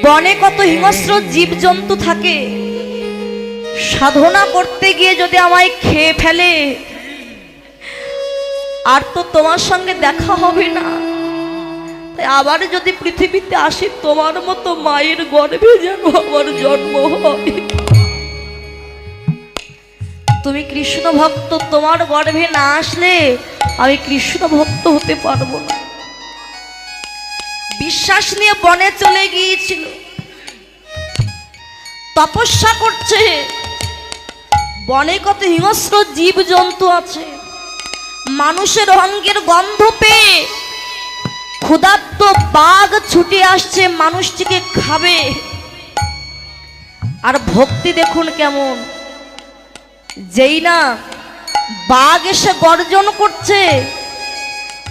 বনে কত হিংস্র জীবজন্তু থাকে, সাধনা করতে গিয়ে যদি আমায় খেয়ে ফেলে আর তো তোমার সঙ্গে দেখা হবে না। তাই আবার যদি পৃথিবীতে আসি তোমার মতো মায়ের গর্ভে যেন আমার জন্ম হয়। তুমি কৃষ্ণ ভক্ত, তোমার গর্ভে না আসলে আমি কৃষ্ণ ভক্ত হতে পারবো না। বিশ্বাস নিয়ে বনে চলে গিয়েছিল, তপস্যা করছে। বনে কত হিংস্র জীব জন্তু আছে, মানুষের অঙ্গের গন্ধ পেয়ে ক্ষুধার্ত বাঘ ছুটে আসছে মানুষটিকে খাবে। আর ভক্তি দেখুন কেমন, যেই না বাঘ এসে গর্জন করছে